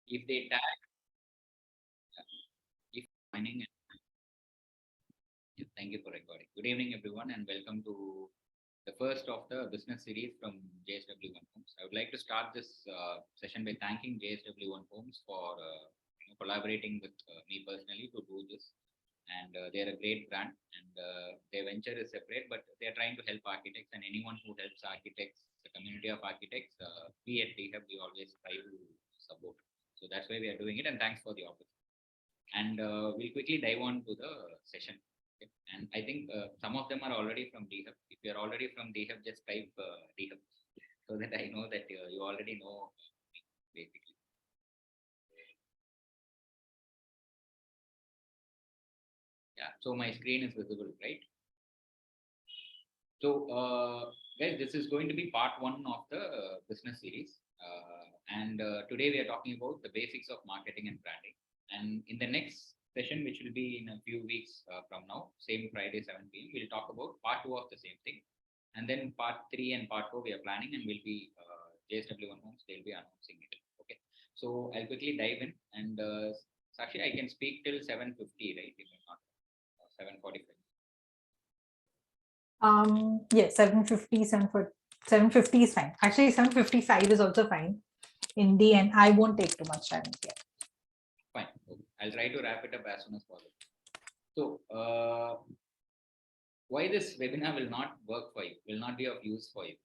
If they tag, if joining, thank you for recording. Good evening, everyone, and welcome to the first of the business series from JSW One Homes. I would like to start this session by thanking JSW One Homes for collaborating with me personally to do this. And they're a great brand, and their venture is separate, but they're trying to help architects and anyone who helps architects, the community of architects. We at DHub, we always try to support. So that's why we are doing it, and thanks for the opportunity. And we'll quickly dive on to the session. Okay? And I think some of them are already from DHub. If you're already from DHub, just type DHub so that I know that you already know basically. Yeah, so my screen is visible, right? So, guys, this is going to be part one of the business series. And today we are talking about the basics of marketing and branding. And in the next session, which will be in a few weeks from now, same Friday, 7 p.m., we'll talk about part two of the same thing. And then part three and part four, we are planning and will be JSW1 Homes, they'll be announcing it. Okay. So I'll quickly dive in. And Sakshi, I can speak till 7:50, right? If I'm not 7:45. Yes, 7:50, 7:50 is fine. Actually, 7:55 is also fine in the end. I won't take too much time here. Fine. Okay. I'll try to wrap it up as soon as possible. So, why this webinar will not work for you, will not be of use for you.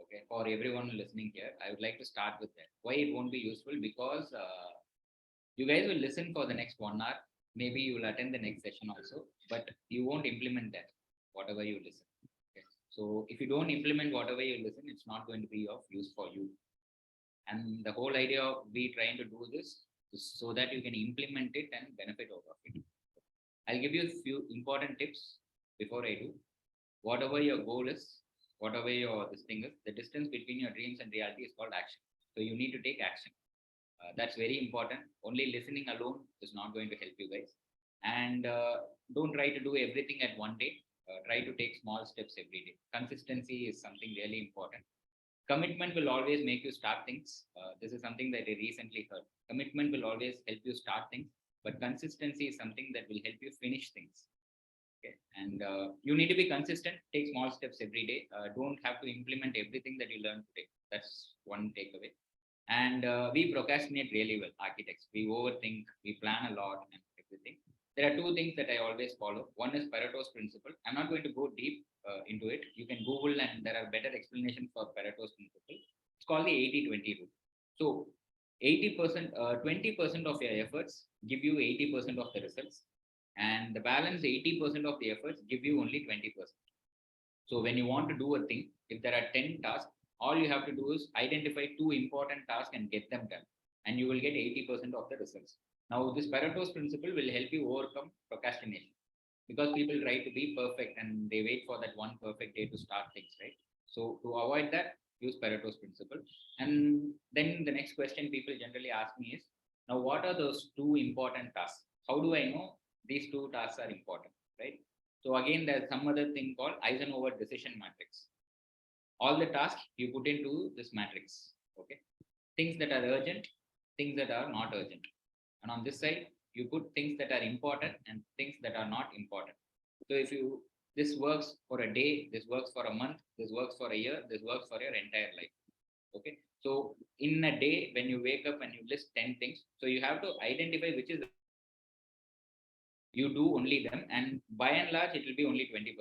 Okay, for everyone listening here, I would like to start with that. Why it won't be useful? Because you guys will listen for the next 1 hour. Maybe you will attend the next session also, but you won't implement that, whatever you listen. Okay? So if you don't implement whatever you listen, it's not going to be of use for you. And the whole idea of we trying to do this is so that you can implement it and benefit out of it. I'll give you a few important tips before I do. Whatever your goal is, whatever your this thing is, the distance between your dreams and reality is called action. So you need to take action. That's very important. Only listening alone is not going to help you guys. And don't try to do everything at one day. Try to take small steps every day. Consistency is something really important. Commitment will always make you start things. This is something that I recently heard. Commitment will always help you start things, but consistency is something that will help you finish things. Okay. And you need to be consistent. Take small steps every day. Don't have to implement everything that you learn today. That's one takeaway. And we procrastinate really well, architects. We overthink, we plan a lot and everything. There are two things that I always follow. One is Pareto's principle. I'm not going to go deep into it. You can Google and there are better explanations for Pareto's principle. It's called the 80-20 rule. So 80%, 20% of your efforts give you 80% of the results. And the balance 80% of the efforts give you only 20%. So when you want to do a thing, if there are 10 tasks, all you have to do is identify 2 important tasks and get them done. And you will get 80% of the results. Now, this Pareto's principle will help you overcome procrastination because people try to be perfect and they wait for that one perfect day to start things, right? So to avoid that, use Pareto's principle. And then the next question people generally ask me is, now what are those 2 important tasks? How do I know these 2 tasks are important, right? So again, there's some other thing called Eisenhower decision matrix. All the tasks you put into this matrix, okay? Things that are urgent, things that are not urgent. And on this side, you put things that are important and things that are not important. So if you, this works for a day, this works for a month, this works for a year, this works for your entire life. Okay. So in a day, when you wake up and you list 10 things, so you have to identify which is you do only them, and by and large, it will be only 20%.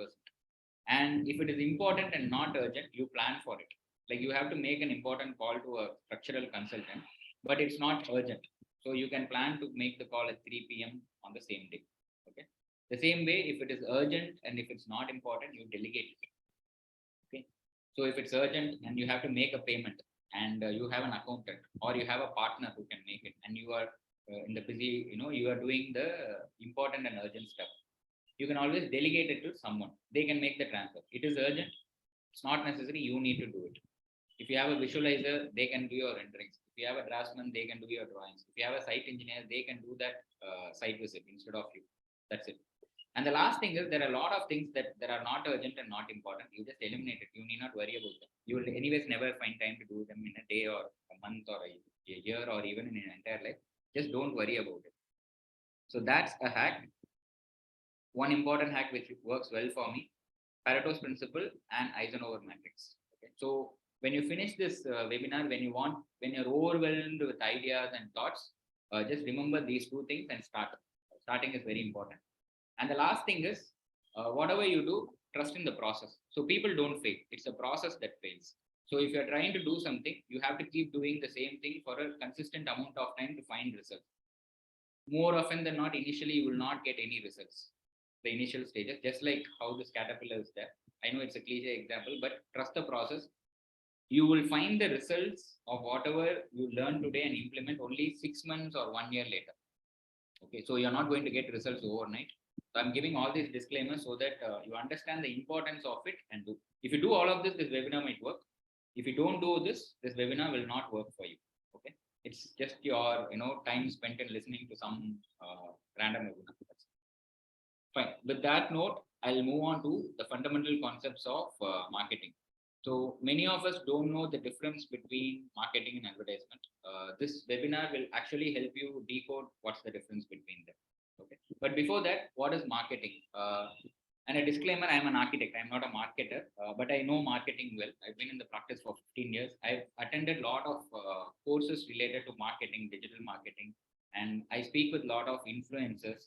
And if it is important and not urgent, you plan for it. Like you have to make an important call to a structural consultant, but it's not urgent. So you can plan to make the call at 3 p.m. on the same day. Okay. The same way, if it is urgent and if it's not important, you delegate it. Okay. So if it's urgent and you have to make a payment and you have an accountant or you have a partner who can make it and you are in the busy, you are doing the important and urgent stuff, you can always delegate it to someone. They can make the transfer. It is urgent. It's not necessary. You need to do it. If you have a visualizer, they can do your renderings. If you have a draftsman, they can do your drawings. If you have a site engineer, they can do that site visit instead of you. That's it. And the last thing is there are a lot of things that are not urgent and not important. You just eliminate it. You need not worry about them. You will anyways never find time to do them in a day or a month or a year or even in an entire life. Just don't worry about it. So that's a hack. One important hack which works well for me: Pareto's principle and Eisenhower matrix. Okay. So when you finish this webinar, when you're overwhelmed with ideas and thoughts, just remember these two things and start. Starting is very important. And the last thing is, whatever you do, trust in the process. So people don't fail. It's a process that fails. So if you're trying to do something, you have to keep doing the same thing for a consistent amount of time to find results. More often than not, initially you will not get any results. The initial stages, just like how this caterpillar is there. I know it's a cliche example, but trust the process. You will find the results of whatever you learn today and implement only 6 months or 1 year later. Okay, so you're not going to get results overnight. So I'm giving all these disclaimers so that you understand the importance of it and do. If you do all of this, this webinar might work. If you don't do this, this webinar will not work for you. Okay, it's just your time spent in listening to some random webinar. Fine. With that note, I'll move on to the fundamental concepts of marketing. So many of us don't know the difference between marketing and advertisement. This webinar will actually help you decode what's the difference between them. Okay. But before that, what is marketing? And a disclaimer: I'm an architect. I'm not a marketer, but I know marketing well. I've been in the practice for 15 years. I've attended a lot of courses related to marketing, digital marketing, and I speak with a lot of influencers,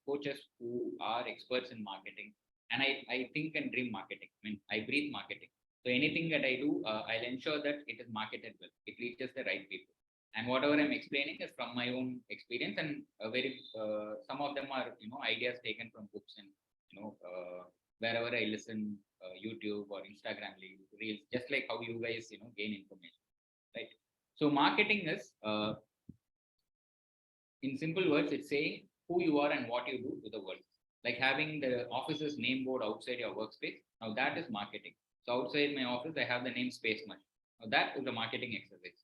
coaches who are experts in marketing. And I think and dream marketing. I mean, I breathe marketing. So anything that I do, I'll ensure that it is marketed well. It reaches the right people. And whatever I'm explaining is from my own experience, and some of them are ideas taken from books and wherever I listen, YouTube or Instagram reels, just like how you guys gain information, right? So marketing is, in simple words, it's saying who you are and what you do to the world. Like having the office's name board outside your workspace. Now that is marketing. So outside my office, I have the name Space Mush. Now that is a marketing exercise.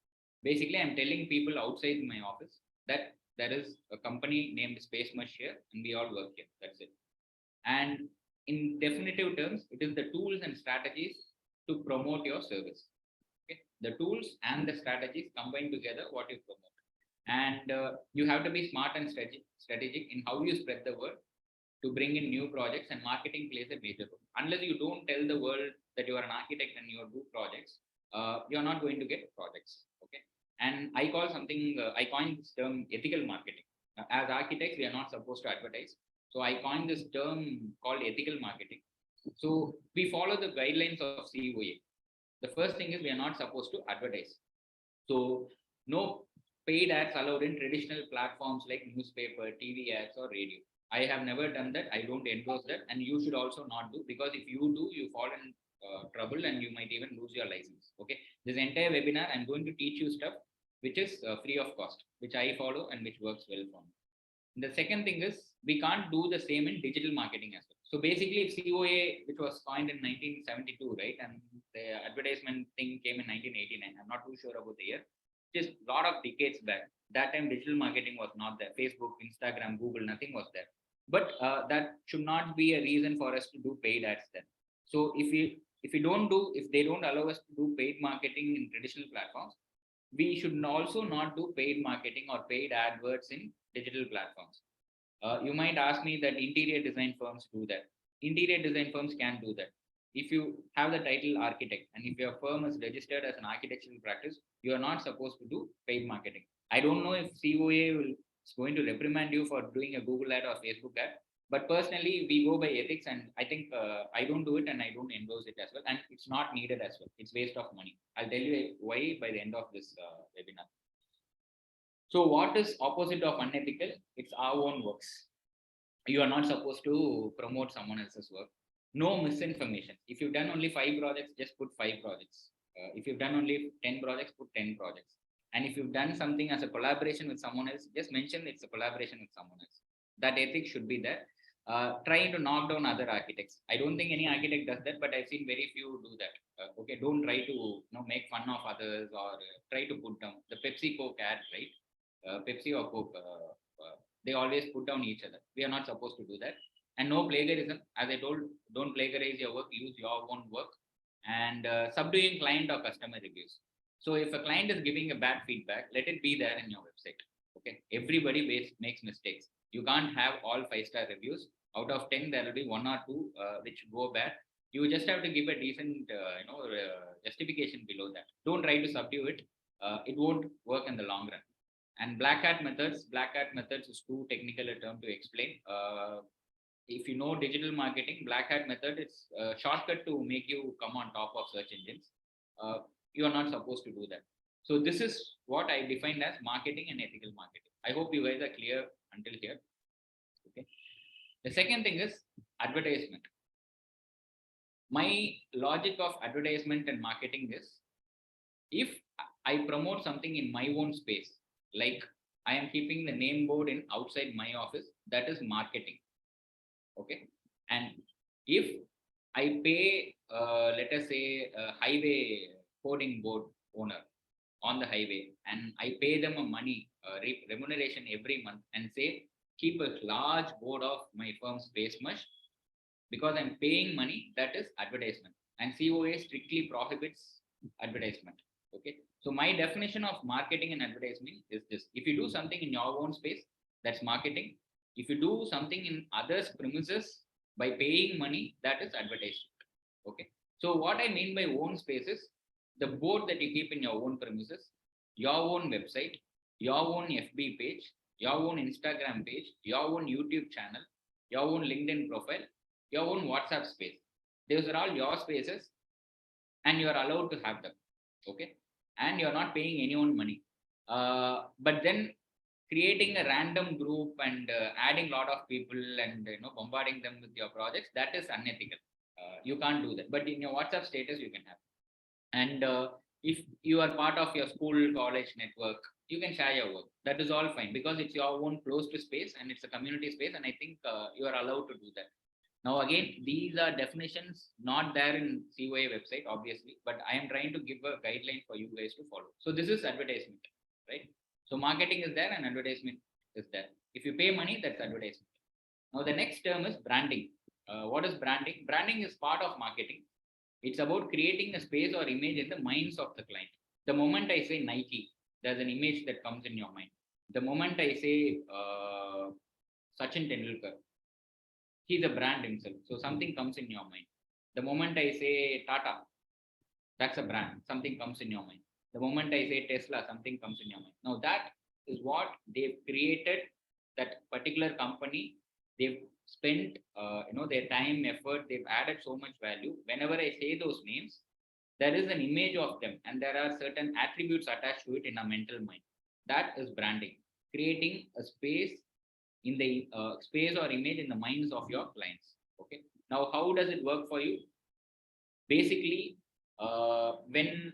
Basically, I'm telling people outside my office that there is a company named Space Mush here, and we all work here. That's it. And in definitive terms, it is the tools and strategies to promote your service. Okay? The tools and the strategies combined together, what you promote. And you have to be smart and strategic in how you spread the word to bring in new projects, and marketing plays a major role. Unless you don't tell the world that you are an architect and you do projects, you're not going to get projects. Okay. And I coined this term ethical marketing. As architects, we are not supposed to advertise. So I coined this term called ethical marketing. So we follow the guidelines of COA. The first thing is we are not supposed to advertise. So no paid ads allowed in traditional platforms like newspaper, TV ads, or radio. I have never done that. I don't endorse that. And you should also not do, because if you do, you fall in trouble and you might even lose your license. Okay. This entire webinar, I'm going to teach you stuff which is free of cost, which I follow and which works well for me. The second thing is we can't do the same in digital marketing as well. So basically, if COA, which was coined in 1972, right, and the advertisement thing came in 1989, I'm not too sure about the year, just a lot of decades back. That time, digital marketing was not there. Facebook, Instagram, Google, nothing was there. But that should not be a reason for us to do paid ads then. So if they don't allow us to do paid marketing in traditional platforms, we should also not do paid marketing or paid adverts in digital platforms. You might ask me that interior design firms do that. Interior design firms can do that. If you have the title architect and if your firm is registered as an architectural practice, you are not supposed to do paid marketing. I don't know if COA is going to reprimand you for doing a Google ad or Facebook ad, but personally, we go by ethics, and I think I don't do it and I don't endorse it as well. And it's not needed as well. It's waste of money. I'll tell you why by the end of this webinar. So what is opposite of unethical? It's our own works. You are not supposed to promote someone else's work. No misinformation. If you've done only 5 projects, just put 5 projects. If you've done only 10 projects, put 10 projects. And if you've done something as a collaboration with someone else, just mention it's a collaboration with someone else. That ethics should be there. Trying to knock down other architects. I don't think any architect does that, but I've seen very few do that. Okay, don't try to make fun of others or try to put down. The Pepsi Coke ad, right? Pepsi or Coke, they always put down each other. We are not supposed to do that. And no plagiarism. As I told, don't plagiarize your work, use your own work. And subdoing client or customer reviews. So if a client is giving a bad feedback, let it be there in your website. Okay. Everybody makes mistakes. You can't have all 5-star reviews. Out of 10, there will be 1 or 2 which go bad. You just have to give a decent, justification below that. Don't try to subdue it. It won't work in the long run. And black hat methods is too technical a term to explain. If you know digital marketing, black hat method, it's a shortcut to make you come on top of search engines. You are not supposed to do that. So this is what I defined as marketing and ethical marketing. I hope you guys are clear until here. Okay. The second thing is advertisement. My logic of advertisement and marketing is, if I promote something in my own space, like I am keeping the name board in outside my office, that is marketing. Okay. And if I pay, let us say, a highway coding board owner on the highway, and I pay them a money remuneration every month, and say, keep a large board of my firm's face much, because I'm paying money, that is advertisement. And COA strictly prohibits advertisement. Okay. So my definition of marketing and advertisement is this: if you do something in your own space, that's marketing. If you do something in others' premises by paying money, that is advertisement. Okay. So what I mean by own space is the board that you keep in your own premises, your own website, your own FB page, your own Instagram page, your own YouTube channel, your own LinkedIn profile, your own WhatsApp space. Those are all your spaces, and you are allowed to have them. Okay. And you're not paying anyone money. But then creating a random group and adding a lot of people and bombarding them with your projects, that is unethical. You can't do that. But in your WhatsApp status, you can have. And if you are part of your school, college network, you can share your work. That is all fine, because it's your own closed space and it's a community space. And I think you are allowed to do that. Now, again, these are definitions not there in COA website, obviously, but I am trying to give a guideline for you guys to follow. So this is advertisement, right? So marketing is there and advertisement is there. If you pay money, that's advertisement. Now, the next term is branding. What is branding? Branding is part of marketing. It's about creating a space or image in the minds of the client. The moment I say Nike, there's an image that comes in your mind. The moment I say Sachin Tendulkar, he's a brand himself. So something comes in your mind. The moment I say Tata, that's a brand. Something comes in your mind. The moment I say Tesla, something comes in your mind. Now that is what they've created, that particular company. They've spent, their time, effort. They've added so much value. Whenever I say those names, there is an image of them, and there are certain attributes attached to it in our mental mind. That is branding, creating a space in the space or image in the minds of your clients. Okay. Now, how does it work for you? Basically, when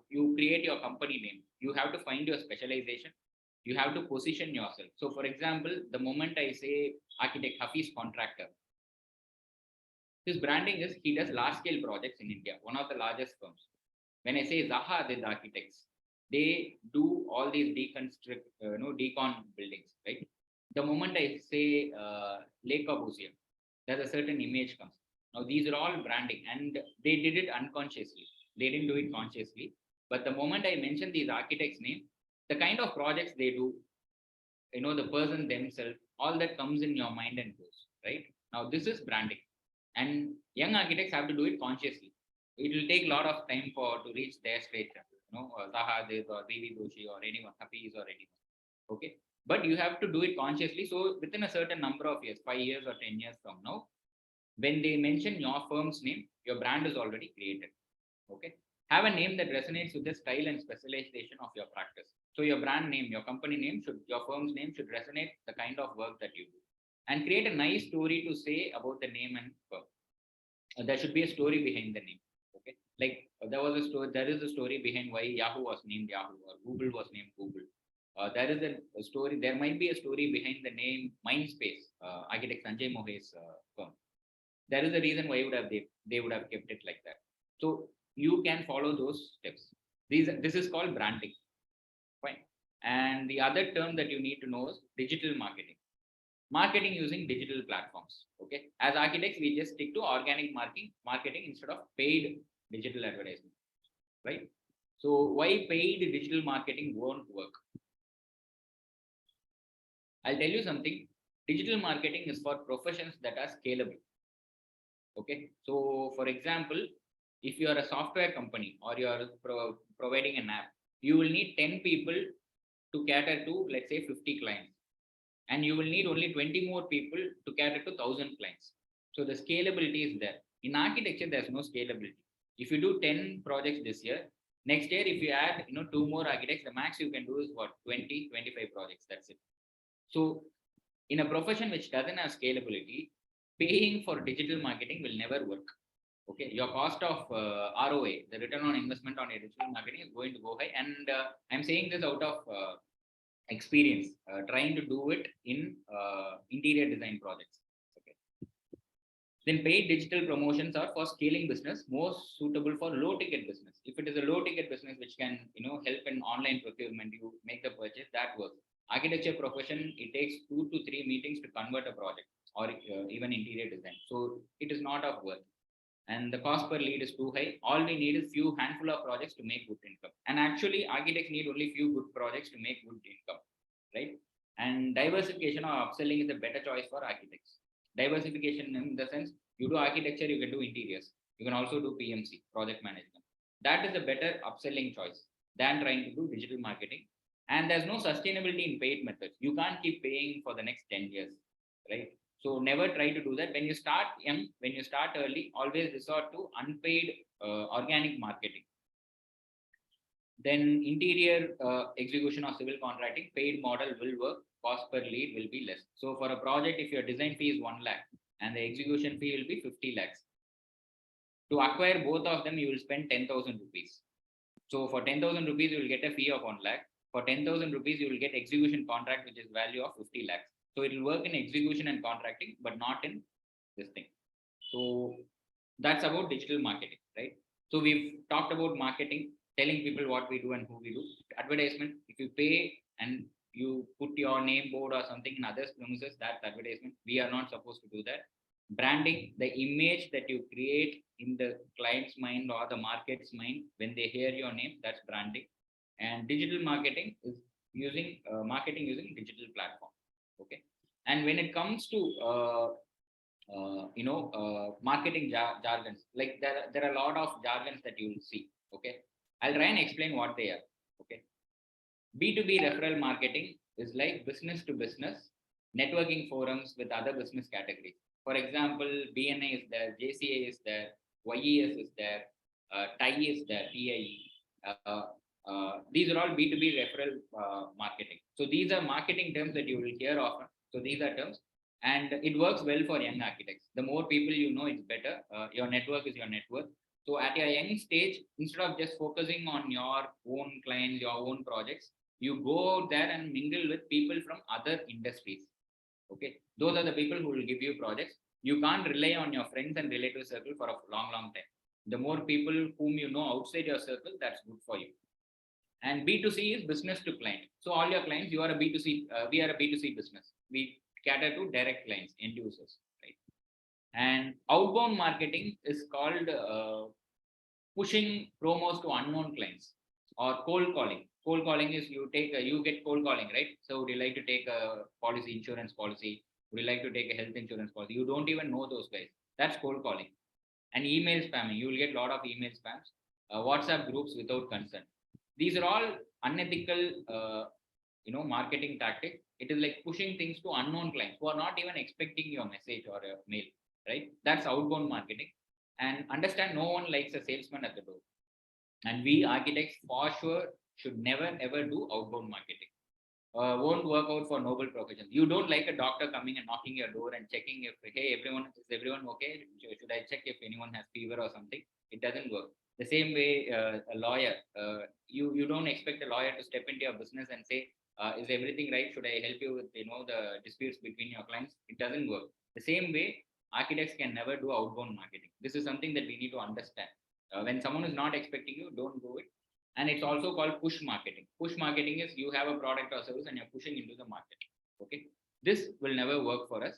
you create your company name, you have to find your specialization. You have to position yourself. So, for example, the moment I say architect Hafiz contractor, his branding is he does large scale projects in India, one of the largest firms. When I say Zaha did architects, they do all these decon buildings, right? The moment I say Le Corbusier, there's a certain image comes. Now, these are all branding, and they did it unconsciously. They didn't do it consciously. But the moment I mention these architects' name, the kind of projects they do, the person themselves, all that comes in your mind and goes, right? Now, this is branding. And young architects have to do it consciously. It will take a lot of time to reach their stage, Zaha Dez or Vivi Doshi or anyone, Hafiz or anyone. Okay. But you have to do it consciously. So within a certain number of years, 5 years or 10 years from now, when they mention your firm's name, your brand is already created. Okay. Have a name that resonates with the style and specialization of your practice. So your brand name, your company name your firm's name should resonate the kind of work that you do. And create a nice story to say about the name and firm. There should be a story behind the name. Okay. Like there is a story behind why Yahoo was named Yahoo or Google was named Google. There is a story. There might be a story behind the name Mindspace, architect Sanjay Mohe's firm. There is a reason why they would have kept it like that. So you can follow those steps. This is called branding. Fine. And the other term that you need to know is digital marketing. Marketing using digital platforms. Okay. As architects, we just stick to organic marketing instead of paid digital advertisement. Right. So why paid digital marketing won't work? I'll tell you something. Digital marketing is for professions that are scalable. Okay. So for example, if you are a software company or you are providing an app, you will need 10 people to cater to, let's say, 50 clients. And you will need only 20 more people to cater to 1,000 clients. So the scalability is there. In architecture, there's no scalability. If you do 10 projects this year, next year, if you add, two more architects, the max you can do is what, 20, 25 projects. That's it. So in a profession which doesn't have scalability, paying for digital marketing will never work. Okay, your cost of ROI, the return on investment on your digital marketing, is going to go high. And I'm saying this out of experience, trying to do it in interior design projects. Okay. Then paid digital promotions are for scaling business, most suitable for low ticket business. If it is a low ticket business which can help in online procurement, you make the purchase, that works. Architecture profession, it takes 2 to 3 meetings to convert a project or even interior design. So it is not of worth. And the cost per lead is too high. All we need is few handful of projects to make good income. And actually, architects need only few good projects to make good income, right? And diversification or upselling is a better choice for architects. Diversification in the sense, you do architecture, you can do interiors. You can also do PMC, project management. That is a better upselling choice than trying to do digital marketing. And there's no sustainability in paid methods. You can't keep paying for the next 10 years, right? So never try to do that. When you start young, when you start early, always resort to unpaid organic marketing. Then interior execution or civil contracting, paid model will work, cost per lead will be less. So for a project, if your design fee is 1 lakh and the execution fee will be 50 lakhs, to acquire both of them, you will spend 10,000 rupees. So for 10,000 rupees, you will get a fee of 1 lakh. For 10,000 rupees, you will get execution contract, which is value of 50 lakhs. So it will work in execution and contracting, but not in this thing. So that's about digital marketing, right? So we've talked about marketing, telling people what we do and who we do. Advertisement, if you pay and you put your name board or something in others' premises, that's advertisement. We are not supposed to do that. Branding, the image that you create in the client's mind or the market's mind when they hear your name, that's branding. And digital marketing is using marketing using digital platform. Okay. And when it comes to marketing jargons, like there are a lot of jargons that you will see. Okay, I'll try and explain what they are. Okay, B2B referral marketing is like business to business networking forums with other business categories. For example, BNA is there, JCA is there, YES is there, TIE is there, TIE. These are all B2B referral marketing. So these are marketing terms that you will hear often. So these are terms, and it works well for young architects. The more people you know, it's better. Your network is your net worth. So at a young stage, instead of just focusing on your own clients, your own projects, you go out there and mingle with people from other industries. Okay, those are the people who will give you projects. You can't rely on your friends and relative circle for a long time. The more people whom you know outside your circle, that's good for you. And B2C is business to client. So all your clients, you are a B2C, we are a B2C business. We cater to direct clients, end users, right? And outbound marketing is called pushing promos to unknown clients or cold calling. Cold calling is you get cold calling, right? So would you like to take a policy, insurance policy? Would you like to take a health insurance policy? You don't even know those guys. That's cold calling. And email spamming, you will get a lot of email spams. WhatsApp groups without consent. These are all unethical, marketing tactics. It is like pushing things to unknown clients who are not even expecting your message or a mail, right? That's outbound marketing. And understand, no one likes a salesman at the door. And we architects for sure should never ever do outbound marketing. Won't work out for noble professions. You don't like a doctor coming and knocking your door and checking if, hey, is everyone okay? Should I check if anyone has fever or something? It doesn't work. The same way, a lawyer, you don't expect a lawyer to step into your business and say, is everything right? Should I help you with the disputes between your clients? It doesn't work. The same way, architects can never do outbound marketing. This is something that we need to understand. When someone is not expecting you, don't do it. And it's also called push marketing. Push marketing is you have a product or service and you're pushing into the market. Okay, this will never work for us.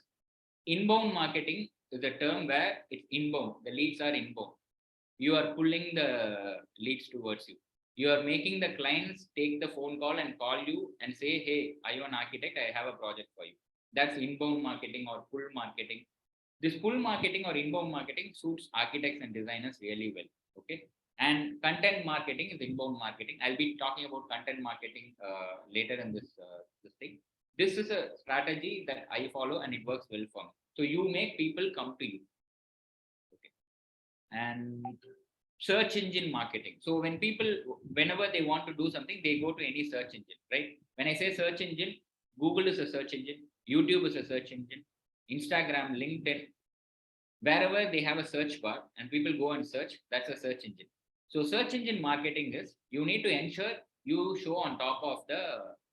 Inbound marketing is a term where it's inbound. The leads are inbound. You are pulling the leads towards you. You are making the clients take the phone call and call you and say, hey, are you an architect? I have a project for you. That's inbound marketing or pull marketing. This pull marketing or inbound marketing suits architects and designers really well. Okay. And content marketing is inbound marketing. I'll be talking about content marketing later in this thing. This is a strategy that I follow and it works well for me. So you make people come to you. Okay. And search engine marketing. So when people, whenever they want to do something, they go to any search engine, right? When I say search engine, Google is a search engine, YouTube is a search engine, Instagram, LinkedIn, wherever they have a search bar and people go and search, that's a search engine. So search engine marketing is you need to ensure you show on top of the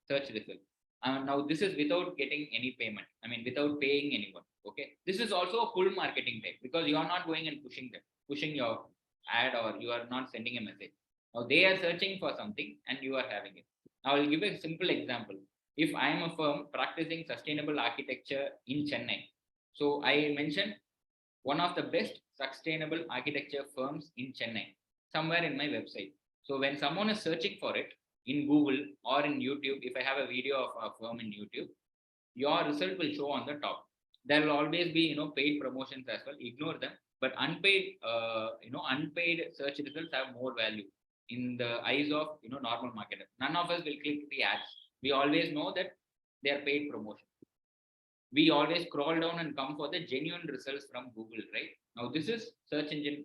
search result. Now this is without getting any payment. I mean, without paying anyone. Okay. This is also a pull marketing type because you are not going and pushing your ad or you are not sending a message. Now they are searching for something and you are having it. Now I'll give a simple example. If I am a firm practicing sustainable architecture in Chennai, so I mentioned one of the best sustainable architecture firms in Chennai, somewhere in my website. So when someone is searching for it in Google or in YouTube, if I have a video of a firm in YouTube, your result will show on the top. There will always be, paid promotions as well. Ignore them, but unpaid search results have more value in the eyes of, normal marketers. None of us will click the ads. We always know that they are paid promotion. We always scroll down and come for the genuine results from Google, right? Now, this is search engine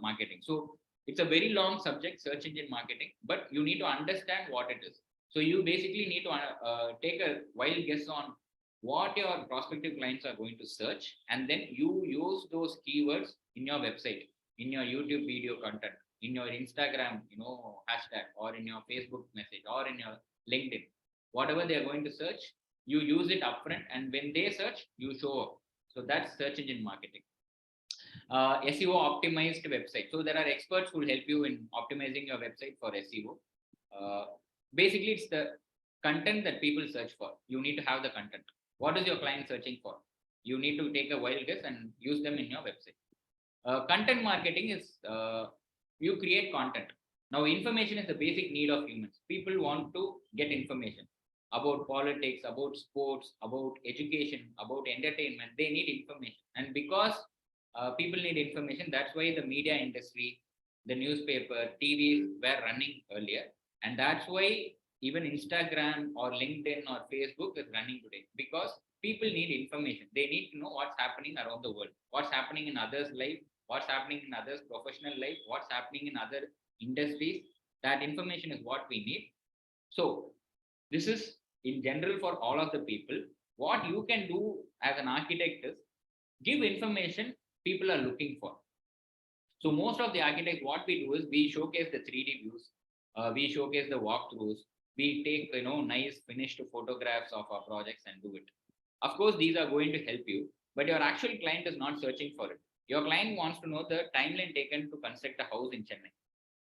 marketing. So it's a very long subject, search engine marketing, but you need to understand what it is. So you basically need to take a wild guess on what your prospective clients are going to search, and then you use those keywords in your website, in your YouTube video content, in your Instagram, hashtag, or in your Facebook message, or in your LinkedIn, whatever they are going to search, you use it upfront, and when they search, you show up. So that's search engine marketing. SEO optimized website. So there are experts who will help you in optimizing your website for SEO. Basically, it's the content that people search for. You need to have the content. What is your client searching for? You need to take a wild guess and use them in your website. Content marketing is you create content. Now, information is the basic need of humans. People want to get information about politics, about sports, about education, about entertainment. They need information. And because people need information, that's why the media industry, the newspaper, TV were running earlier. And that's why even Instagram or LinkedIn or Facebook is running today, because people need information. They need to know what's happening around the world, what's happening in others' life, what's happening in others' professional life, what's happening in other industries. That information is what we need. So this is in general for all of the people. What you can do as an architect is give information people are looking for. So most of the architects, what we do is we showcase the 3D views, we showcase the walkthroughs, we take nice finished photographs of our projects and do it. Of course, these are going to help you, but your actual client is not searching for it. Your client wants to know the timeline taken to construct a house in Chennai.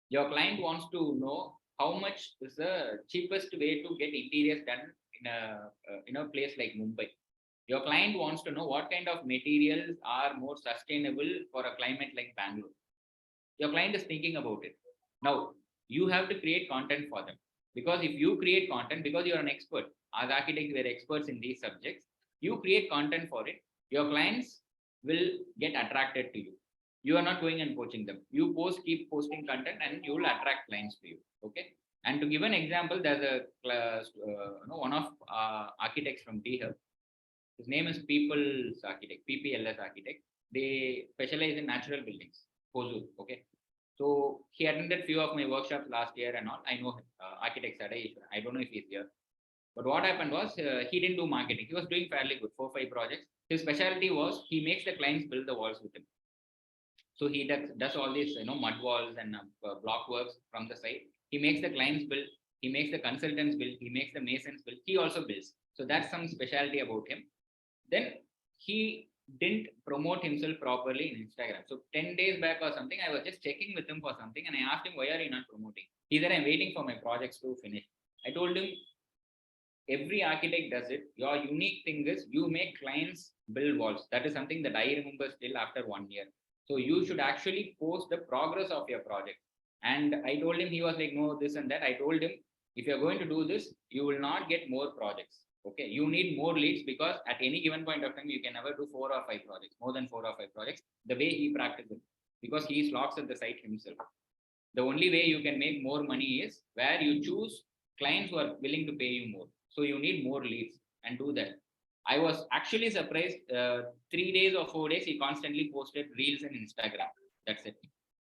Your client wants to know how much is the cheapest way to get interiors done in a place like Mumbai. Your client wants to know what kind of materials are more sustainable for a climate like Bangalore. Your client is thinking about it. Now, you have to create content for them, because if you create content, because you're an expert, as architects, we're experts in these subjects, you create content for it, your clients will get attracted to you. You are not going and poaching them. You keep posting content and you will attract clients to you. Okay. And to give an example, there's one of architects from T-Hub. His name is People's Architect, PPLS Architect. They specialize in natural buildings, Hosur. Okay. So he attended few of my workshops last year and all. I know him, architect Sadai. I don't know if he's here. But what happened was he didn't do marketing. He was doing fairly good, 4-5 projects. His specialty was he makes the clients build the walls with him. So he does all these, mud walls and block works from the site. He makes the clients build. He makes the consultants build. He makes the masons build. He also builds. So that's some specialty about him. Then he didn't promote himself properly in Instagram. So 10 days back or something, I was just checking with him for something and I asked him, why are you not promoting? He said, I'm waiting for my projects to finish. I told him, every architect does it. Your unique thing is you make clients build walls. That is something that I remember still after 1 year. So you should actually post the progress of your project. And I told him, he was like, no, this and that. I told him, if you're going to do this, you will not get more projects. Okay. You need more leads, because at any given point of time, you can never do 4 or 5 projects, more than 4 or 5 projects, the way he practices, because he slogs at the site himself. The only way you can make more money is where you choose clients who are willing to pay you more. So you need more leads and do that. I was actually surprised. 3 days or 4 days, he constantly posted reels in Instagram. That's it.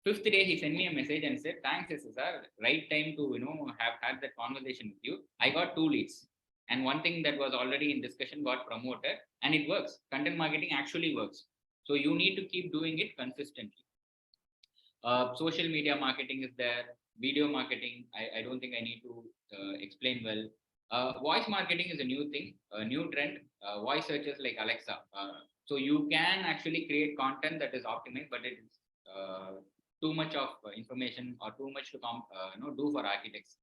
Fifth day, he sent me a message and said, "Thanks, SSR. Right time to have had that conversation with you. I got 2 leads, and one thing that was already in discussion got promoted, and it works. Content marketing actually works. So you need to keep doing it consistently. Social media marketing is there, video marketing. I don't think I need to explain well. Voice marketing is a new thing, a new trend. Voice searches like Alexa. So you can actually create content that is optimized, but it is too much of information or too much to do for architects.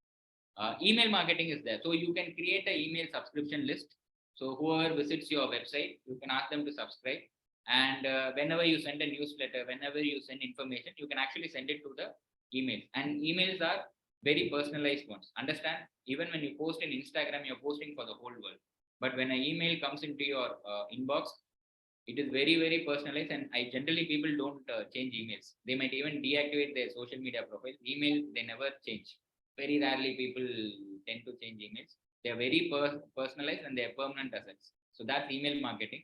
Email marketing is there. So you can create an email subscription list. So whoever visits your website, you can ask them to subscribe. And whenever you send a newsletter, whenever you send information, you can actually send it to the emails. And emails are very personalized ones. Understand? Even when you post in Instagram, you're posting for the whole world. But when an email comes into your inbox, it is very, very personalized. And I generally, people don't change emails. They might even deactivate their social media profile. Email, they never change. Very rarely people tend to change emails. They are very personalized, and they are permanent assets. So that's email marketing.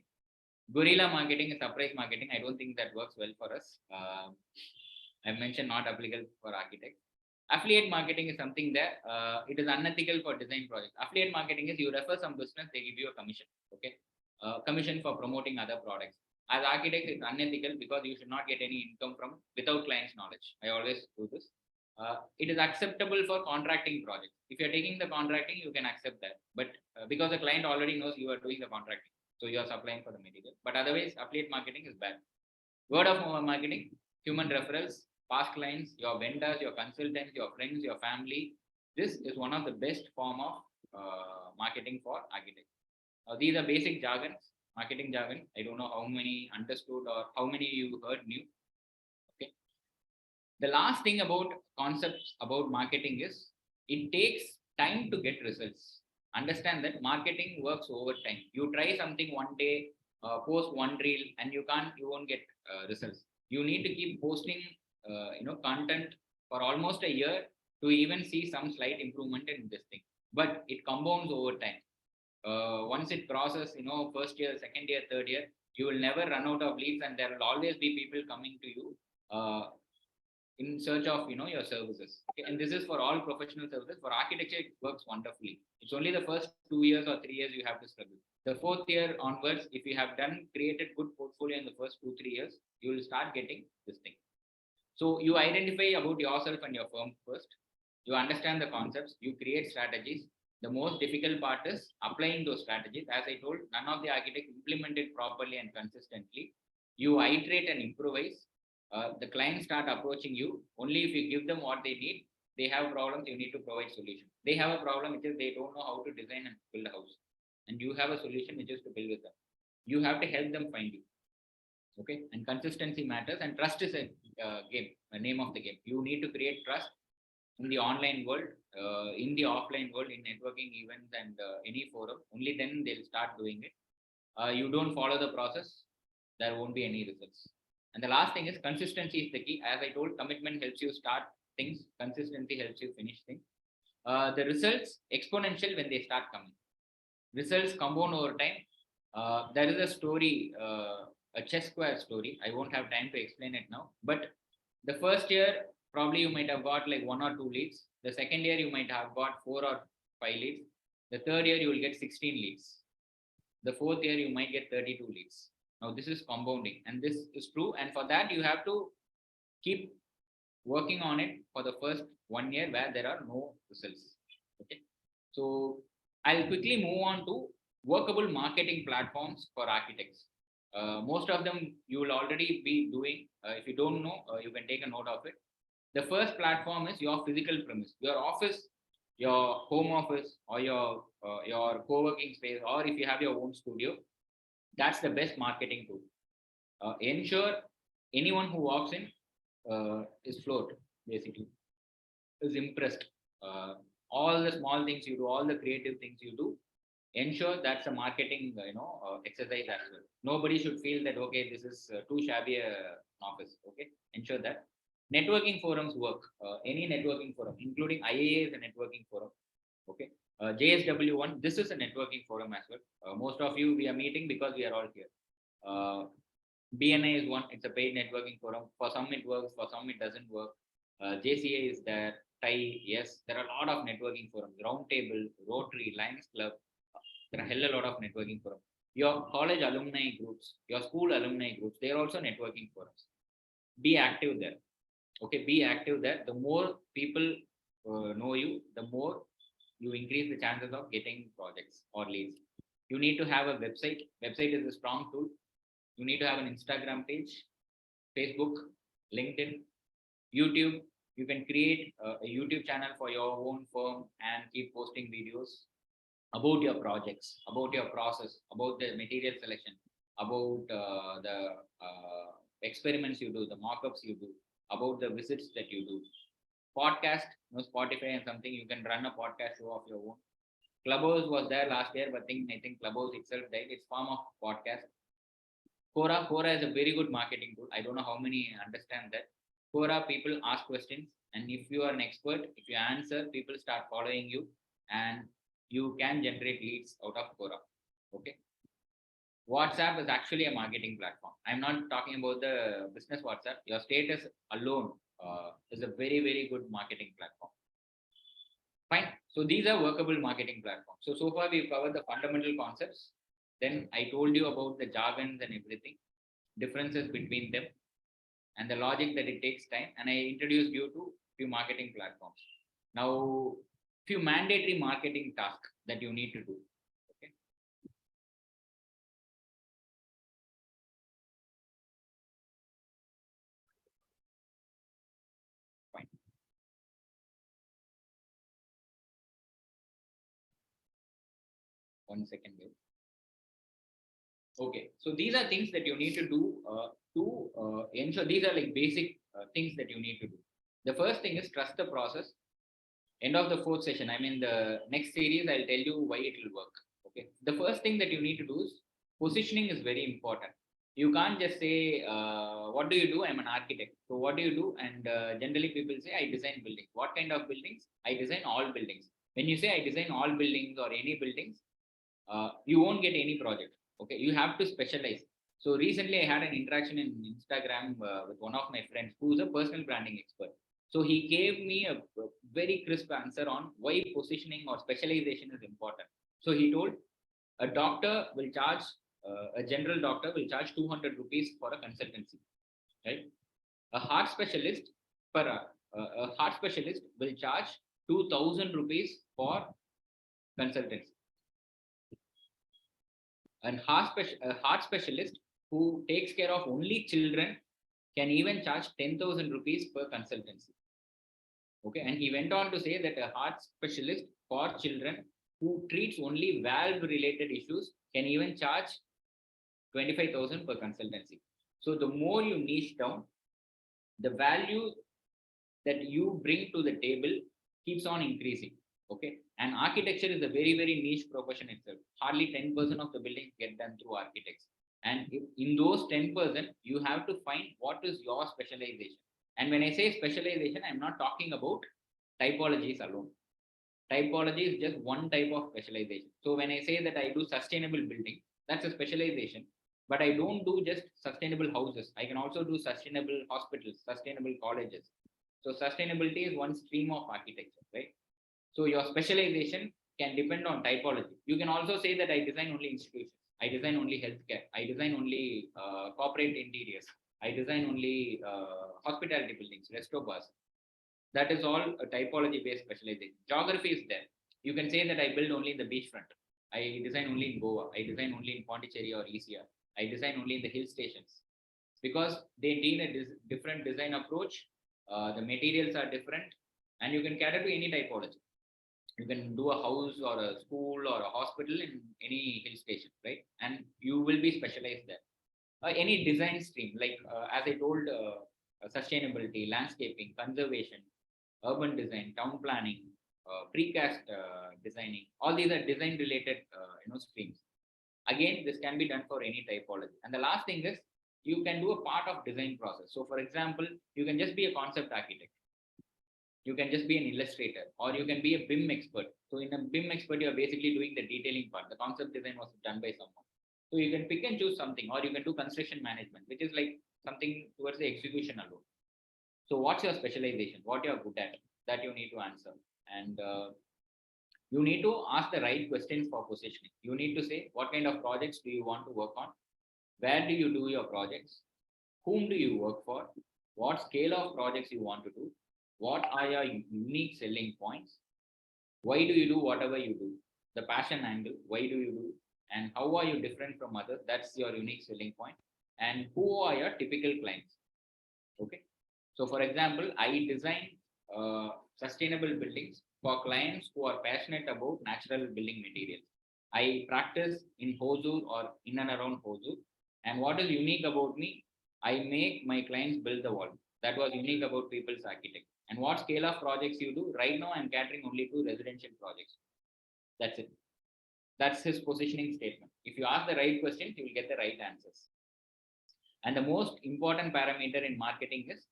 Guerrilla marketing is surprise marketing. I don't think that works well for us. I've mentioned not applicable for architects. Affiliate marketing is something that it is unethical for design projects. Affiliate marketing is you refer some business, they give you a commission. Okay, commission for promoting other products. As architects, it's unethical because you should not get any income from without client's knowledge. I always do this. It is acceptable for contracting projects. If you're taking the contracting, you can accept that. But because the client already knows you are doing the contracting, so you are supplying for the material. But otherwise, affiliate marketing is bad. Word of mouth marketing, human referrals, past clients, your vendors, your consultants, your friends, your family. This is one of the best form of marketing for architects. These are basic jargons, marketing jargon. I don't know how many understood or how many you heard new. Okay. The last thing about concepts about marketing is it takes time to get results. Understand that marketing works over time. You try something one day, post one reel, and you won't get results. You need to keep posting, content for almost a year to even see some slight improvement in this thing. But it compounds over time. Once it crosses, first year, second year, third year, you will never run out of leads, and there will always be people coming to you in search of your services. Okay? And this is for all professional services. For architecture, it works wonderfully. It's only the first 2 years or 3 years you have to struggle. The fourth year onwards, if you have created good portfolio in the first 2-3 years, you will start getting this thing. So you identify about yourself and your firm first. You understand the concepts. You create strategies. The most difficult part is applying those strategies. As I told, none of the architects implement it properly and consistently. You iterate and improvise. The clients start approaching you only if you give them what they need. They have problems, you need to provide solutions. They have a problem which is they don't know how to design and build a house, and you have a solution which is to build with them. You have to help them find you. Okay, and consistency matters, and trust is a game, a name of the game. You need to create trust in the online world, in the offline world, in networking events and any forum. Only then they'll start doing it. You don't follow the process, there won't be any results. And the last thing is consistency is the key. As I told, commitment helps you start things. Consistency helps you finish things. The results exponential when they start coming. Results compound over time. There is a story, a chess square story. I won't have time to explain it now. But the first year, probably you might have got like 1 or 2 leads. The second year, you might have got 4 or 5 leads. The third year, you will get 16 leads. The fourth year, you might get 32 leads. Now, this is compounding, and this is true. And for that, you have to keep working on it for the first 1 year where there are no results. Okay. So I'll quickly move on to workable marketing platforms for architects. Most of them you will already be doing. If you don't know, you can take a note of it. The first platform is your physical premise, your office, your home office, or your co-working space, or if you have your own studio. That's the best marketing tool. Ensure anyone who walks in is floored, basically. is impressed. All the small things you do, all the creative things you do, ensure that's a marketing exercise as well. Nobody should feel that okay, this is too shabby an office. Okay, ensure that networking forums work. Any networking forum, including IAA, is a networking forum. Okay, JSW one, this is a networking forum as well. Most of you we are meeting because we are all here. BNI is one, it's a paid networking forum. For some it works, for some it doesn't work. JCA is there, TIE, yes, there are a lot of networking forums, Roundtable, Rotary, Lions Club, there are hell a lot of networking forums. Your college alumni groups, your school alumni groups, they are also networking forums. Be active there. Okay, be active there. The more people know you, the more you increase the chances of getting projects or leads. You need to have a website. Website is a strong tool. You need to have an Instagram page, Facebook, LinkedIn, YouTube. You can create a YouTube channel for your own firm and keep posting videos about your projects, about your process, about the material selection, about the experiments you do, the mock-ups you do, about the visits that you do. Podcast, Spotify and something, you can run a podcast show of your own. Clubhouse was there last year, but I think Clubhouse itself died. It's form of podcast. Quora is a very good marketing tool. I don't know how many understand that. Quora, people ask questions, and if you are an expert, if you answer, people start following you, and you can generate leads out of Quora. Okay. WhatsApp is actually a marketing platform. I'm not talking about the business WhatsApp. Your status alone is a very, very good marketing platform. Fine. So these are workable marketing platforms. So far we've covered the fundamental concepts. Then I told you about the jargons and everything, differences between them, and the logic that it takes time. And I introduced you to few marketing platforms. Now, few mandatory marketing tasks that you need to do. Okay. Fine. One second. Okay, so these are things that you need to do to ensure. These are like basic things that you need to do. The first thing is trust the process. End of the fourth session, I mean the next series, I'll tell you why it will work. Okay, the first thing that you need to do is positioning is very important. You can't just say, what do you do? I'm an architect. So what do you do? And generally people say, I design buildings. What kind of buildings? I design all buildings. When you say I design all buildings or any buildings, you won't get any project. Okay, you have to specialize. So recently I had an interaction in Instagram with one of my friends who's a personal branding expert. So he gave me a very crisp answer on why positioning or specialization is important. So he told a doctor will charge, a general doctor will charge 200 rupees for a consultancy, right? A heart specialist a heart specialist will charge 2000 rupees for consultancy. And a heart specialist who takes care of only children can even charge 10,000 rupees per consultancy. Okay, and he went on to say that a heart specialist for children who treats only valve related issues can even charge 25,000 per consultancy. So the more you niche down, the value that you bring to the table keeps on increasing. Okay, and architecture is a very, very niche profession itself. Hardly 10% of the buildings get done through architects. And in those 10%, you have to find what is your specialization. And when I say specialization, I'm not talking about typologies alone. Typology is just one type of specialization. So when I say that I do sustainable building, that's a specialization. But I don't do just sustainable houses. I can also do sustainable hospitals, sustainable colleges. So sustainability is one stream of architecture, right? So your specialization can depend on typology. You can also say that I design only institutions. I design only healthcare. I design only corporate interiors. I design only hospitality buildings, restaurants. That is all a typology-based specialization. Geography is there. You can say that I build only in the beachfront. I design only in Goa. I design only in Pondicherry or ECR. I design only in the hill stations. Because they need a different design approach. The materials are different. And you can cater to any typology. You can do a house or a school or a hospital in any hill station, right? And you will be specialized there. Any design stream, like as I told, sustainability, landscaping, conservation, urban design, town planning, precast designing. All these are design related streams. Again, this can be done for any typology. And the last thing is you can do a part of design process. So for example, you can just be a concept architect, you can just be an illustrator, or you can be a BIM expert. So in a BIM expert, you're basically doing the detailing part. The concept design was done by someone. So you can pick and choose something, or you can do construction management, which is like something towards the execution alone. So what's your specialization? What you're good at? That you need to answer. And you need to ask the right questions for positioning. You need to say, what kind of projects do you want to work on? Where do you do your projects? Whom do you work for? What scale of projects you want to do? What are your unique selling points? Why do you do whatever you do? The passion angle, why do you do? And how are you different from others? That's your unique selling point. And who are your typical clients? Okay. So for example, I design sustainable buildings for clients who are passionate about natural building materials. I practice in Hosur or in and around Hosur. And what is unique about me, I make my clients build the wall. That was unique about People's Architect. And what scale of projects you do? Right now, I'm catering only to residential projects. That's it. That's his positioning statement. If you ask the right questions, you will get the right answers. And the most important parameter in marketing is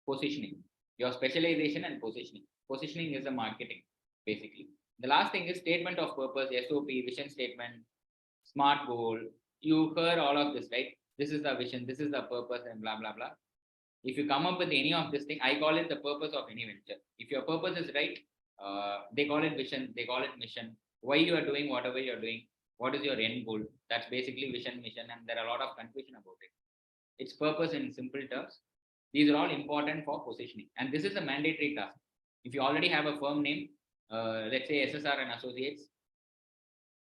positioning, your specialization and positioning. Positioning is a marketing, basically. The last thing is statement of purpose, SOP, vision statement, SMART goal. You heard all of this, right? This is the vision, this is the purpose, and blah, blah, blah. If you come up with any of this thing, I call it the purpose of any venture. If your purpose is right, they call it vision, they call it mission. Why you are doing whatever you're doing, what is your end goal? That's basically vision, mission, and there are a lot of confusion about it. Its purpose in simple terms. These are all important for positioning, and this is a mandatory task. If you already have a firm name, let's say SSR and Associates,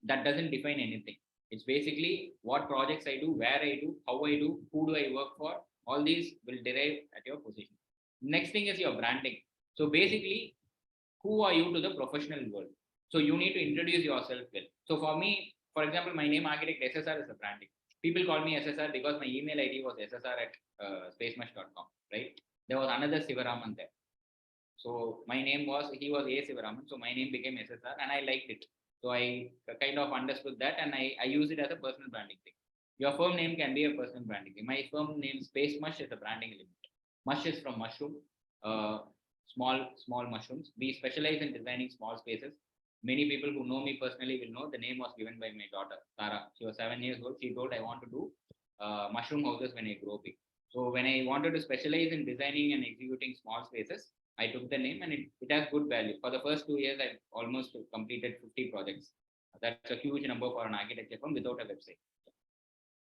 that doesn't define anything. It's basically what projects I do, where I do, how I do, who do I work for. All these will derive at your position. Next thing is your branding. So basically, who are you to the professional world? So you need to introduce yourself well. So for me, for example, my name architect SSR is a branding. People call me SSR because my email ID was ssr at spacemesh.com, right? There was another Sivaraman there. So my name was, he was A Sivaraman. So my name became SSR and I liked it. So I kind of understood that and I use it as a personal branding thing. Your firm name can be a personal branding thing. My firm name Space Mush is a branding element. Mush is from mushroom, small mushrooms. We specialize in designing small spaces. Many people who know me personally will know the name was given by my daughter, Tara. She was 7 years old. She told, I want to do mushroom houses when I grow big. So when I wanted to specialize in designing and executing small spaces, I took the name and it has good value. For the first 2 years, I almost completed 50 projects. That's a huge number for an architecture firm without a website.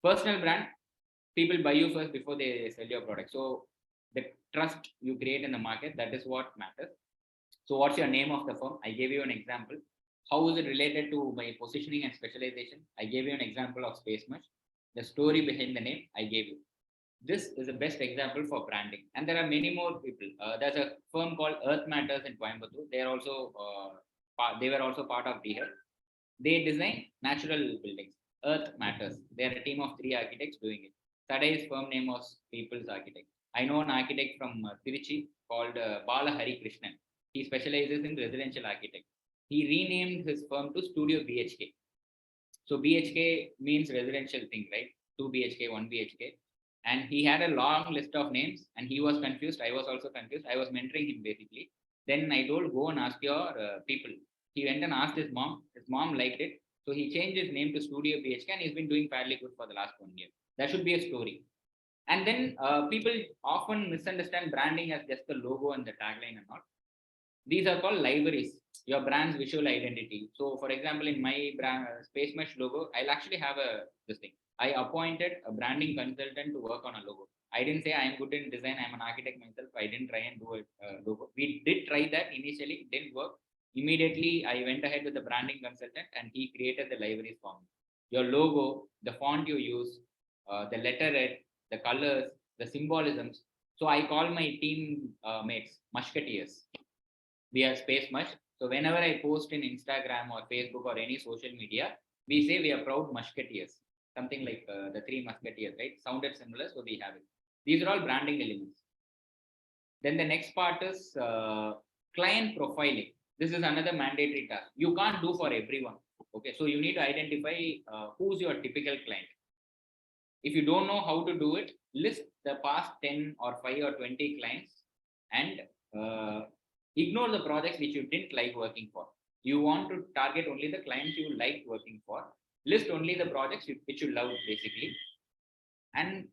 Personal brand, people buy you first before they sell your product. So the trust you create in the market, that is what matters. So what's your name of the firm? I gave you an example. How is it related to my positioning and specialization? I gave you an example of Space Mesh. The story behind the name, I gave you. This is the best example for branding. And there are many more people. There's a firm called Earth Matters in Coimbatore. They are also, they were also part of DHER. They design natural buildings. Earth Matters. They are a team of 3 architects doing it. Sadai's firm name was People's Architect. I know an architect from Tiruchi called Bala Hari Krishnan. He specializes in residential architect. He renamed his firm to Studio BHK. So BHK means residential thing, right? 2 BHK, 1 BHK. And he had a long list of names and he was confused. I was also confused. I was mentoring him basically. Then I told, go and ask your people. He went and asked his mom. His mom liked it. So he changed his name to Studio BHK and he's been doing fairly good for the last 1 year. That should be a story. And then people often misunderstand branding as just the logo and the tagline and all. These are called libraries, your brand's visual identity. So for example, in my brand Space Mesh logo, I'll actually have this thing. I appointed a branding consultant to work on a logo. I didn't say I'm good in design. I'm an architect myself. I didn't try and do a logo. We did try that initially. It didn't work. Immediately, I went ahead with the branding consultant and he created the libraries for me. Your logo, the font you use, the letterhead, the colors, the symbolisms. So I call my team mates musketeers. We are Space Mush. So whenever I post in Instagram or Facebook or any social media, we say we are proud musketeers. Something like the 3 musketeers, right? Sounded similar, so we have it. These are all branding elements. Then the next part is client profiling. This is another mandatory task. You can't do for everyone. Okay, so you need to identify who's your typical client. If you don't know how to do it, list the past 10 or 5 or 20 clients and ignore the projects which you didn't like working for. You want to target only the clients you like working for. List only the projects which you love basically, and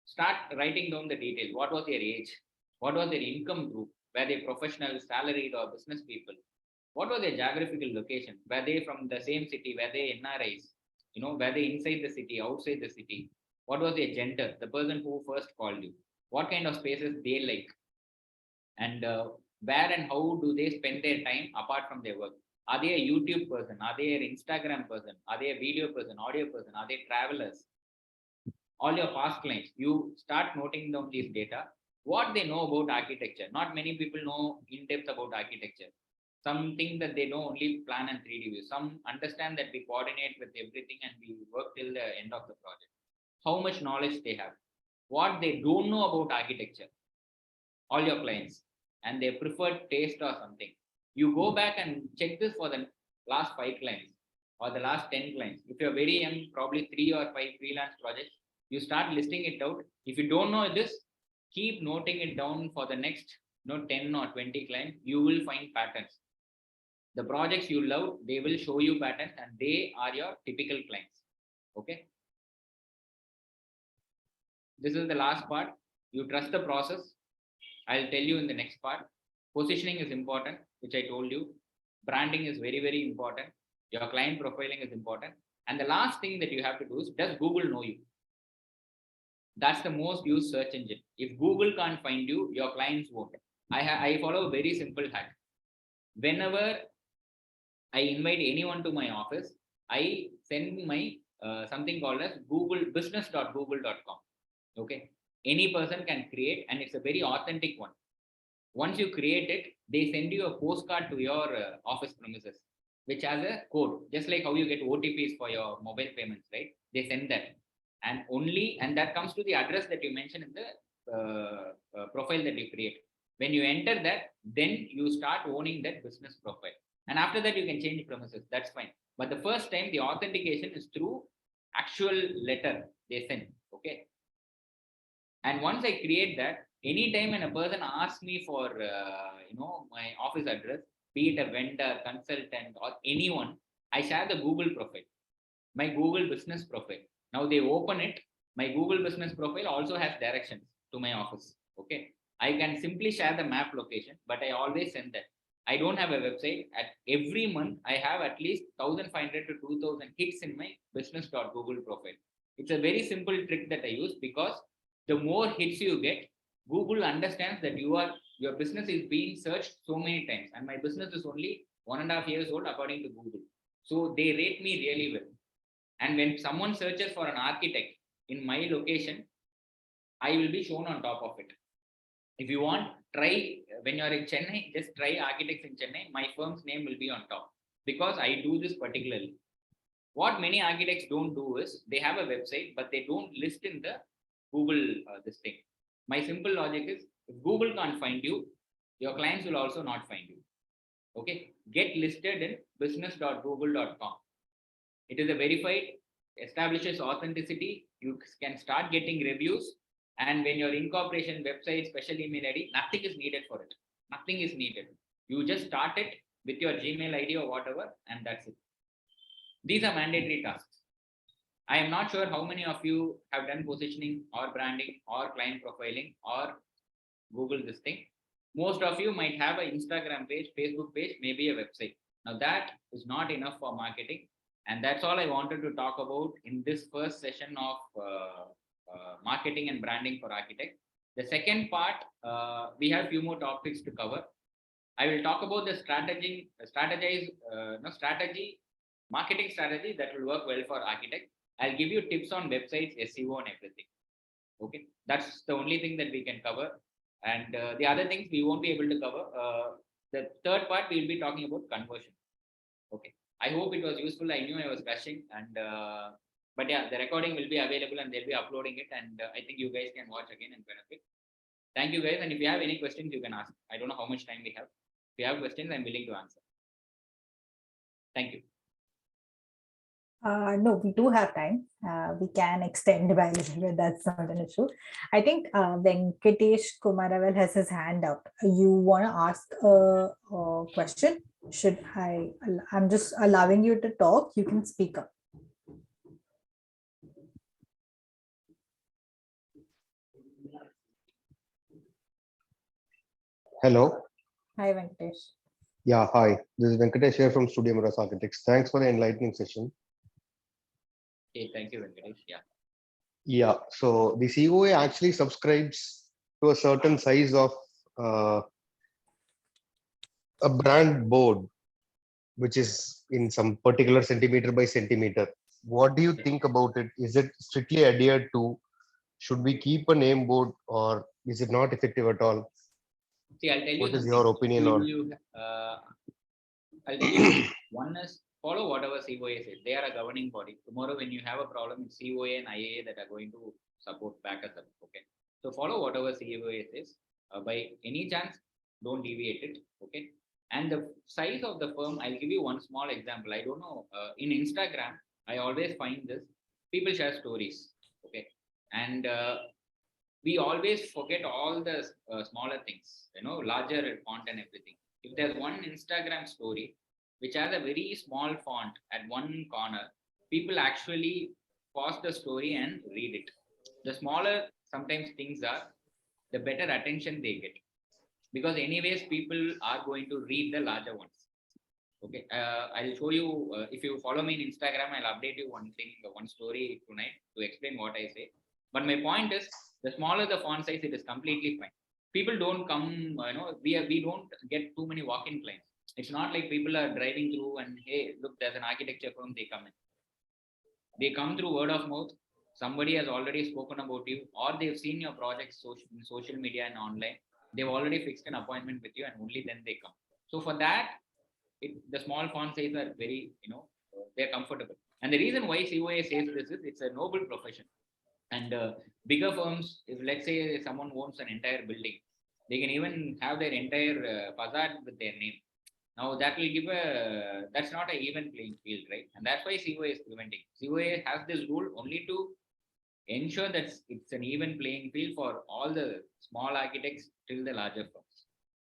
start writing down the details. What was their age? What was their income group? Were they professional, salaried, or business people? What was their geographical location? Were they from the same city? Were they NRIs? Were they inside the city, outside the city? What was their gender? The person who first called you. What kind of spaces they like? And where and how do they spend their time apart from their work? Are they a YouTube person? Are they an Instagram person? Are they a video person, audio person? Are they travelers? All your past clients, you start noting down these data, what they know about architecture. Not many people know in depth about architecture. Some think that they know only plan and 3D view. Some understand that we coordinate with everything and we work till the end of the project. How much knowledge they have, what they don't know about architecture, all your clients, and their preferred taste or something. You go back and check this for the last 5 clients or the last 10 clients. If you're very young, probably 3 or 5 freelance projects, you start listing it out. If you don't know this, keep noting it down for the next 10 or 20 clients. You will find patterns. The projects you love, they will show you patterns and they are your typical clients. Okay. This is the last part. You trust the process. I'll tell you in the next part. Positioning is important, which I told you. Branding is very, very important. Your client profiling is important. And the last thing that you have to do is, does Google know you? That's the most used search engine. If Google can't find you, your clients won't. I follow a very simple hack. Whenever I invite anyone to my office, I send my something called as business.google.com. Okay. Any person can create, and it's a very authentic one. Once you create it, they send you a postcard to your office premises, which has a code, just like how you get OTPs for your mobile payments, right? They send that. And that comes to the address that you mentioned in the profile that you create. When you enter that, then you start owning that business profile. And after that, you can change premises. That's fine. But the first time, the authentication is through actual letter they send. Okay. And once I create that, anytime when a person asks me for my office address, be it a vendor, consultant, or anyone, I share the Google profile, my Google business profile. Now they open it. My Google business profile also has directions to my office. Okay. I can simply share the map location, but I always send that. I don't have a website. At every month, I have at least 1,500 to 2,000 hits in my business.google profile. It's a very simple trick that I use, because the more hits you get, Google understands that your business is being searched so many times, and my business is only 1.5 years old according to Google. So they rate me really well. And when someone searches for an architect in my location, I will be shown on top of it. If you want, try when you're in Chennai, just try architects in Chennai. My firm's name will be on top, because I do this particularly. What many architects don't do is, they have a website, but they don't list in the Google this thing. My simple logic is, if Google can't find you, your clients will also not find you. Okay. Get listed in business.google.com. It is a verified, establishes authenticity. You can start getting reviews. And when your incorporation, website, special email ID, nothing is needed for it. Nothing is needed. You just start it with your Gmail ID or whatever, and that's it. These are mandatory tasks. I am not sure how many of you have done positioning or branding or client profiling or Google this thing. Most of you might have an Instagram page, Facebook page, maybe a website. Now that is not enough for marketing. And that's all I wanted to talk about in this first session of marketing and branding for architects. The second part, we have few more topics to cover. I will talk about the marketing strategy that will work well for architects. I'll give you tips on websites, SEO, and everything. Okay, that's the only thing that we can cover. And the other things we won't be able to cover. The third part, we'll be talking about conversion. Okay, I hope it was useful. I knew I was rushing, and but yeah, the recording will be available and they'll be uploading it, and I think you guys can watch again and benefit. Thank you guys. And if you have any questions, you can ask. I don't know how much time we have. If you have questions, I'm willing to answer. Thank you. No, we do have time. We can extend by a little bit. That's not an issue. I think Venkatesh Kumaravel has his hand up. You want to ask a question? Should I? I'm just allowing you to talk. You can speak up. Hello. Hi, Venkatesh. Yeah, hi. This is Venkatesh here from Studio Mirrors Architects. Thanks for the enlightening session. Okay, thank you, Venkatesh. Yeah. Yeah, so the COA actually subscribes to a certain size of a brand board, which is in some particular centimeter by centimeter. What do you think about it? Is it strictly adhered to? Should we keep a name board or is it not effective at all? See, I'll tell you What is something. your opinion on? I'll tell you one is follow whatever COA says. They are a governing body. Tomorrow, when you have a problem, it's COA and IAA that are going to support back us up. Okay. So follow whatever COA says. By any chance, don't deviate it. Okay. And the size of the firm, I'll give you one small example. I don't know. In Instagram, I always find this. People share stories. Okay. And we always forget all the smaller things, larger font and everything. If there's one Instagram story which has a very small font at one corner, people actually pause the story and read it. The smaller sometimes things are, the better attention they get. Because anyways, people are going to read the larger ones. Okay, I'll show you, if you follow me in Instagram, I'll update you one thing, one story tonight to explain what I say. But my point is, the smaller the font size, it is completely fine. People don't come, we don't get too many walk-in clients. It's not like people are driving through and, hey, look, there's an architecture firm, they come in. They come through word of mouth. Somebody has already spoken about you, or they've seen your projects in social media and online. They've already fixed an appointment with you, and only then they come. So for that, the small font size are very, they're comfortable. And the reason why COA says this is it's a noble profession. And bigger firms, if let's say someone owns an entire building, they can even have their entire facade with their name. Now that will give that's not an even playing field, right? And that's why COA is preventing. COA has this rule only to ensure that it's an even playing field for all the small architects till the larger firms.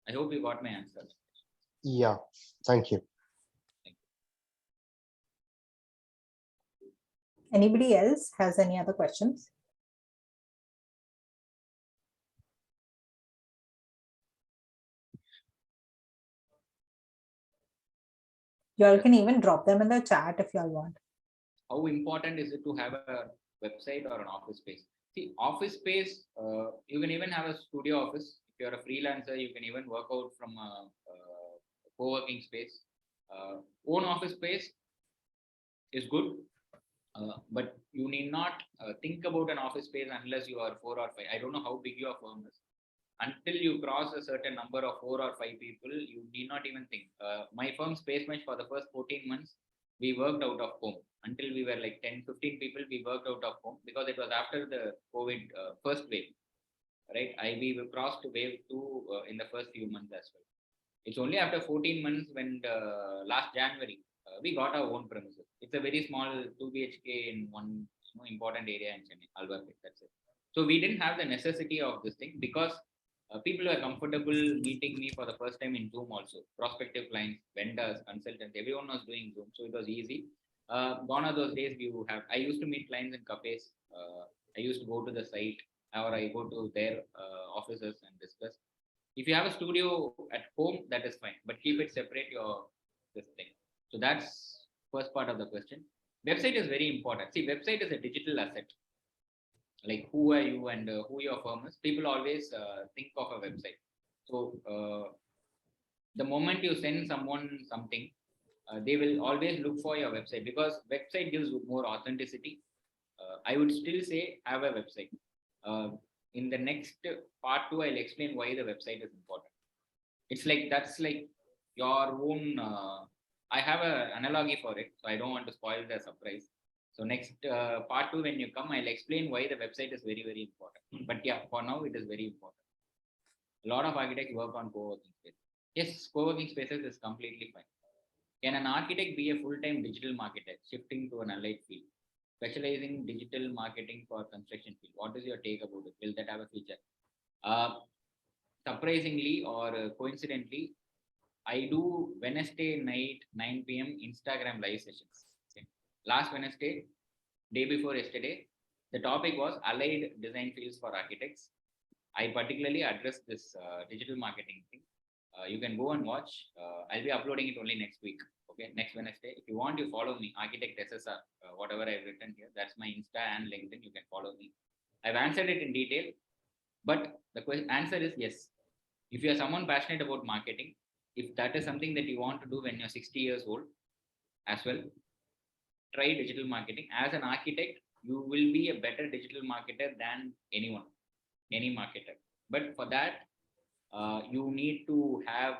I hope you got my answer. Yeah, thank you. Anybody else has any other questions? You all can even drop them in the chat if you all want. How important is it to have a website or an office space? See, office space, you can even have a studio office. If you're a freelancer, you can even work out from a co-working space. Own office space is good, but you need not think about an office space unless you are 4 or 5. I don't know how big your firm is. Until you cross a certain number of 4 or 5 people, you need not even think. My firm Space Mesh, for the first 14 months, we worked out of home. Until we were like 10, 15 people, we worked out of home because it was after the COVID first wave, right? We crossed wave 2 in the first few months as well. It's only after 14 months when last January, we got our own premises. It's a very small 2 BHK in one important area in Chennai, Alvarpet, that's it. So we didn't have the necessity of this thing because people were comfortable meeting me for the first time in Zoom also. Prospective clients, vendors, consultants, everyone was doing Zoom. So it was easy. Gone are those days I used to meet clients in cafes. I used to go to the site or I go to their offices and discuss. If you have a studio at home, that is fine, but keep it separate this thing. So that's first part of the question. Website is very important. See, website is a digital asset. Like who are you and who your firm is. People always think of a website. So the moment you send someone something, they will always look for your website because website gives more authenticity. I would still say have a website. In the next part 2, I'll explain why the website is important. It's like that's like your own. I have an analogy for it, so I don't want to spoil the surprise. So next part 2, when you come, I'll explain why the website is very, very important. But yeah, for now, it is very important. A lot of architects work on co-working spaces. Yes, co-working spaces is completely fine. Can an architect be a full-time digital marketer, shifting to an allied field, specializing digital marketing for construction field? What is your take about it? Will that have a future? Uh, Surprisingly or coincidentally, I do Wednesday night 9 p.m. Instagram live sessions. Okay. Last Wednesday, day before yesterday, the topic was allied design fields for architects. I particularly addressed this digital marketing thing. You can go and watch. I'll be uploading it only next week. Okay, next Wednesday. If you want, you follow me, Architect SSR. Whatever I've written here, that's my Insta and LinkedIn. You can follow me. I've answered it in detail, but the answer is yes. If you are someone passionate about marketing, if that is something that you want to do when you're 60 years old as well, try digital marketing. As an architect, you will be a better digital marketer than anyone, any marketer. But for that, you need to have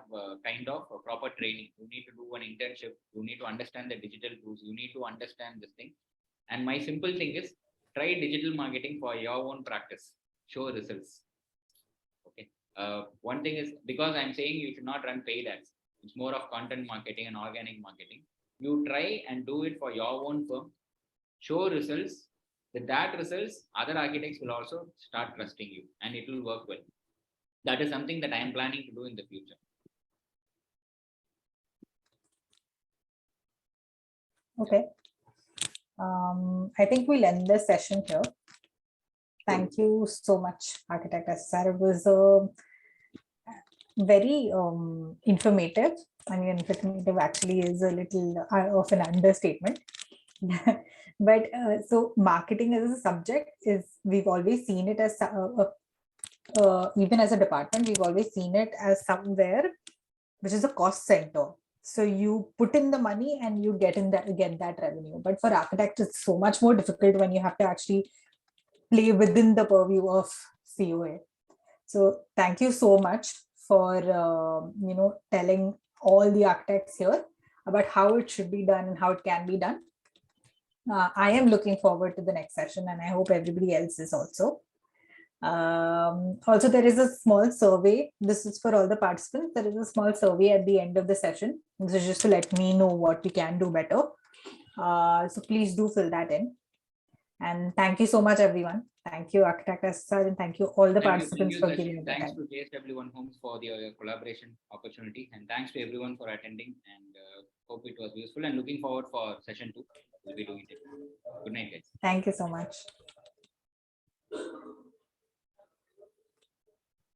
kind of a proper training. You need to do an internship. You need to understand the digital tools. You need to understand this thing. And my simple thing is try digital marketing for your own practice. Show results. Okay. One thing is, because I'm saying you should not run paid ads. It's more of content marketing and organic marketing. You try and do it for your own firm. Show results. With that results, other architects will also start trusting you, and it will work well. That is something that I am planning to do in the future. Okay. I think we'll end this session here. Thank you so much, Architect SSR. It was very informative. I mean, informative actually is a little of an understatement. But so marketing as a subject is, we've always seen it as even as a department, we've always seen it as somewhere which is a cost center. So you put in the money and you get that revenue. But for architects, it's so much more difficult when you have to actually play within the purview of COA. So thank you so much for telling all the architects here about how it should be done and how it can be done. I am looking forward to the next session, and I hope everybody else is also. Also, there is a small survey. This is for all the participants. There is a small survey at the end of the session. This is just to let me know what we can do better. So please do fill that in. And thank you so much, everyone. Thank you, Architect SSR, and thank you all the participants for giving it. Thanks to JSW One Homes for the collaboration opportunity, and thanks to everyone for attending. And hope it was useful. And looking forward for session 2. We'll be doing it. Good night, guys. Thank you so much.